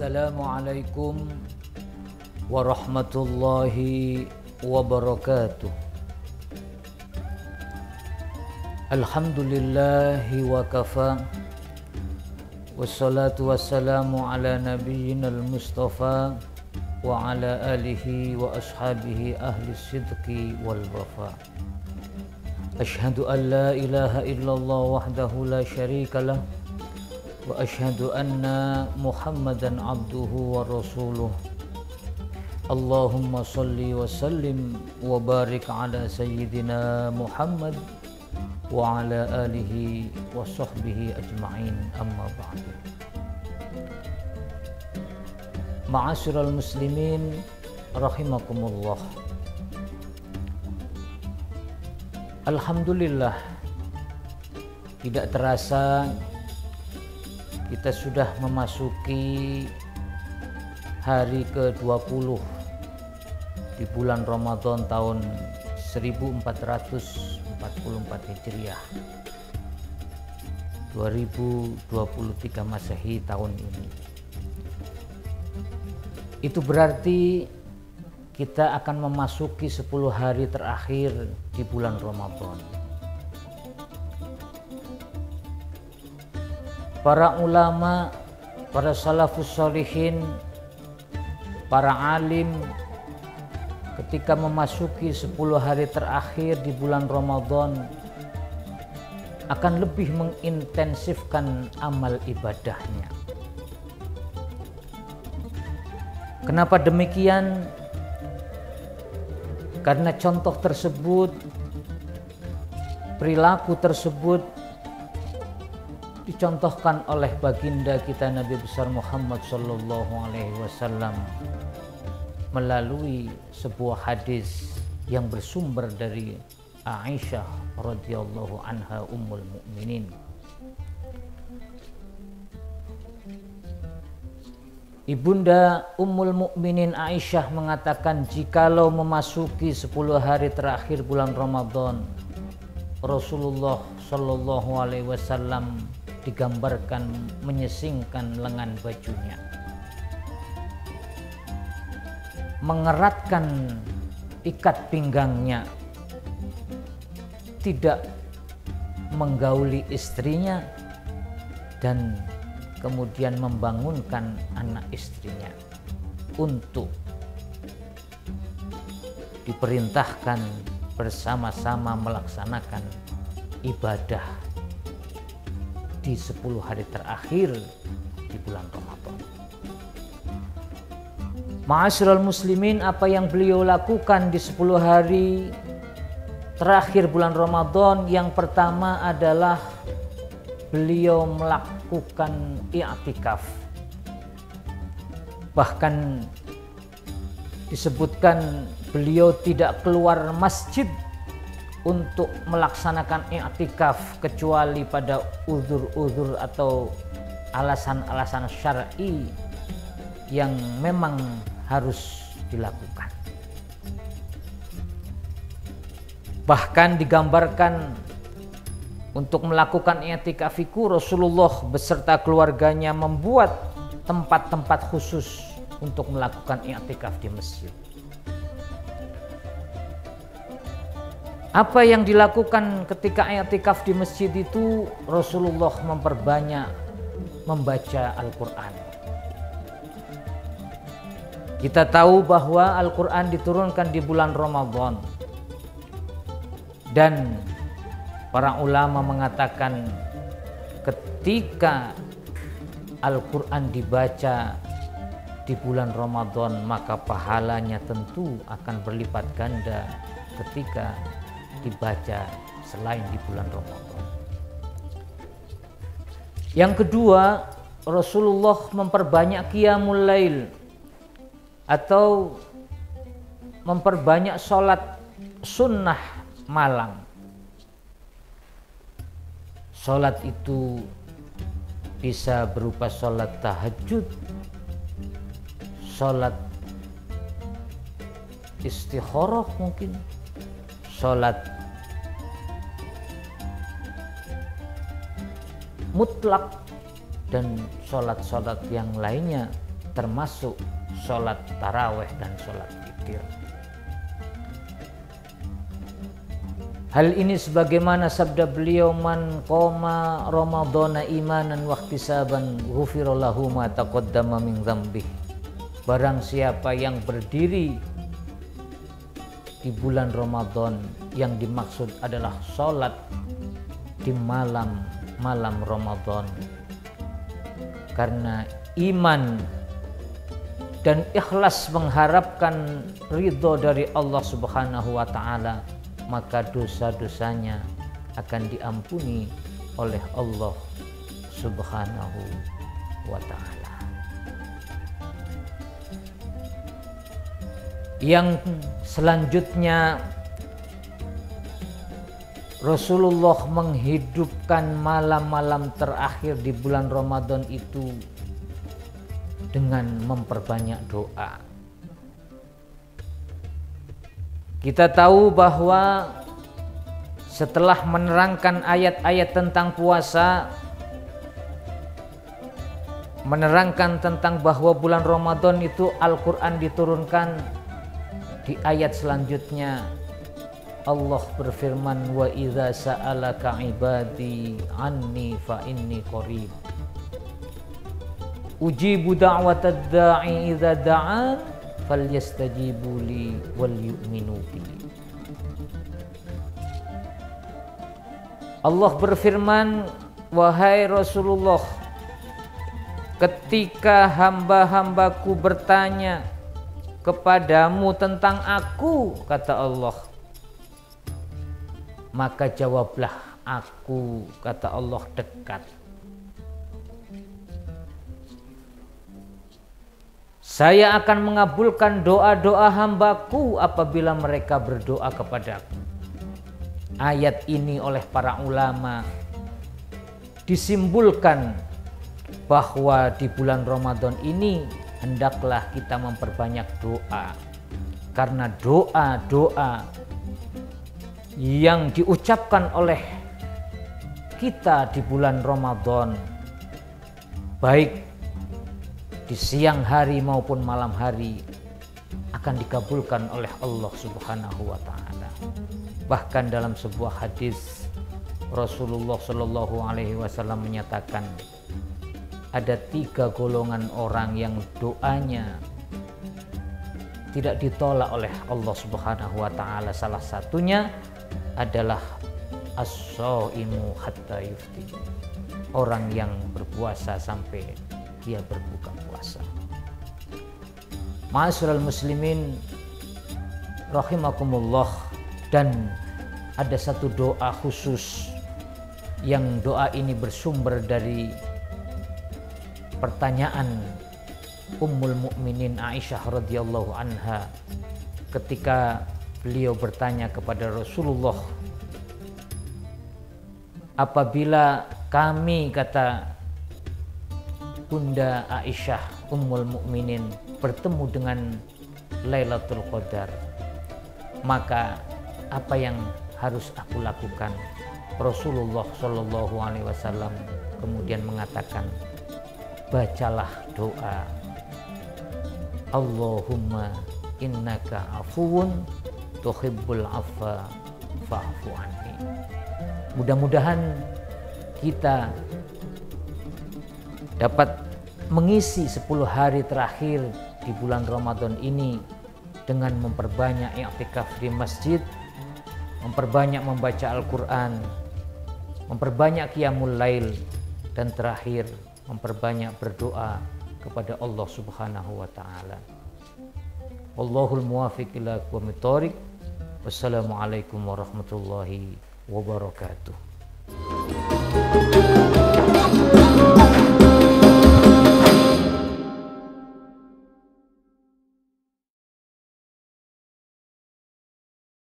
Assalamualaikum warahmatullahi wabarakatuh. Alhamdulillahi wa kafa, wassalatu wassalamu ala nabiyyinal mustafa wa ala alihi wa ashabihi ahli sidqi wal wafa. Ashhadu an la ilaha illallah wahdahu la syarika lah wa ashhadu anna Muhammadan abduhu wa rasuluh. Allahumma salli wa sallim wa barik ala sayyidina Muhammad wa ala alihi wa sahbihi ajma'in, amma ba'du. Ma'asyiral muslimin rahimakumullah. Alhamdulillah, tidak terasa kita sudah memasuki hari ke-20 di bulan Ramadan tahun 1444 Hijriah, 2023 Masehi tahun ini. Itu berarti kita akan memasuki 10 hari terakhir di bulan Ramadan. Para ulama, para salafus sholihin, para alim ketika memasuki 10 hari terakhir di bulan Ramadan akan lebih mengintensifkan amal ibadahnya. Kenapa demikian? Karena contoh tersebut, perilaku tersebut dicontohkan oleh baginda kita Nabi besar Muhammad sallallahu alaihi wasallam melalui sebuah hadis yang bersumber dari Aisyah radhiyallahu anha ummul mukminin. Ibunda Ummul Mukminin Aisyah mengatakan, jikalau memasuki 10 hari terakhir bulan Ramadan, Rasulullah sallallahu alaihi wasallam digambarkan menyesingkan lengan bajunya, mengeratkan ikat pinggangnya, tidak menggauli istrinya, dan kemudian membangunkan anak istrinya untuk diperintahkan bersama-sama melaksanakan ibadah di 10 hari terakhir di bulan Ramadan. Ma'asyiral muslimin, apa yang beliau lakukan di 10 hari terakhir bulan Ramadan? Yang pertama adalah beliau melakukan i'tikaf. Bahkan disebutkan beliau tidak keluar masjid untuk melaksanakan i'tikaf kecuali pada uzur-uzur atau alasan-alasan syar'i yang memang harus dilakukan. Bahkan digambarkan untuk melakukan i'tikaf itu Rasulullah beserta keluarganya membuat tempat-tempat khusus untuk melakukan i'tikaf di masjid. Apa yang dilakukan ketika i'tikaf di masjid itu? Rasulullah memperbanyak membaca Al-Quran. Kita tahu bahwa Al-Quran diturunkan di bulan Ramadan, dan para ulama mengatakan ketika Al-Quran dibaca di bulan Ramadan, maka pahalanya tentu akan berlipat ganda ketika dibaca selain di bulan Ramadan. Yang kedua, Rasulullah memperbanyak qiyamul lail atau memperbanyak sholat sunnah malam. Sholat itu bisa berupa sholat tahajud, sholat istikharah mungkin, sholat mutlak, dan sholat-sholat yang lainnya termasuk sholat taraweh dan sholat witir. Hal ini sebagaimana sabda beliau, man qoma ramadhana imanan wa ihtisaban ghufira lahu ma taqaddama min dzambih. Barang siapa yang berdiri di bulan Ramadan, yang dimaksud adalah sholat di malam Ramadan, karena iman dan ikhlas mengharapkan ridho dari Allah Subhanahu wa ta'ala, maka dosa-dosanya akan diampuni oleh Allah Subhanahu wa ta'ala. Yang selanjutnya, Rasulullah menghidupkan malam-malam terakhir di bulan Ramadan itu dengan memperbanyak doa. Kita tahu bahwa setelah menerangkan ayat-ayat tentang puasa, menerangkan tentang bahwa bulan Ramadan itu Al-Quran diturunkan, di ayat selanjutnya Allah berfirman, wa idza sa'alaka ibadi anni fa inni qarib ujibu da'watad da'i idza da'an falyastajibu li wal yu'minu bi. Allah berfirman, wahai Rasulullah, ketika hamba-hambaku bertanya kepadamu tentang aku, kata Allah, maka jawablah aku, kata Allah, dekat. Saya akan mengabulkan doa-doa hambaku apabila mereka berdoa kepadaku. Ayat ini oleh para ulama disimbolkan bahwa di bulan Ramadan ini hendaklah kita memperbanyak doa, karena doa-doa yang diucapkan oleh kita di bulan Ramadan, baik di siang hari maupun malam hari, akan dikabulkan oleh Allah Subhanahu wa ta'ala. Bahkan dalam sebuah hadis Rasulullah Shallallahu alaihi wasallam menyatakan, ada 3 golongan orang yang doanya tidak ditolak oleh Allah Subhanahu wa ta'ala. Salah satunya adalah as-shaimu hatta yufti, orang yang berpuasa sampai dia berbuka puasa. Ma'asyiral muslimin rahimakumullah. Dan ada satu doa khusus, yang doa ini bersumber dari pertanyaan Ummul Mukminin Aisyah radhiyallahu anha ketika beliau bertanya kepada Rasulullah, apabila kami, kata Bunda Aisyah Ummul Mukminin, bertemu dengan Lailatul Qadar, maka apa yang harus aku lakukan? Rasulullah Shallallahu alaihi wasallam kemudian mengatakan, bacalah doa Allahumma innaka afuwun tuhibbul afwa fa'fu anni. Mudah-mudahan kita dapat mengisi 10 hari terakhir di bulan Ramadan ini dengan memperbanyak i'tikaf di masjid, memperbanyak membaca Al-Quran, memperbanyak qiyamul lail, dan terakhir memperbanyak berdoa kepada Allah Subhanahu wa ta'ala. Wallahul muwafiq ila aqwamit thoriq. Wassalamualaikum warahmatullahi wabarakatuh.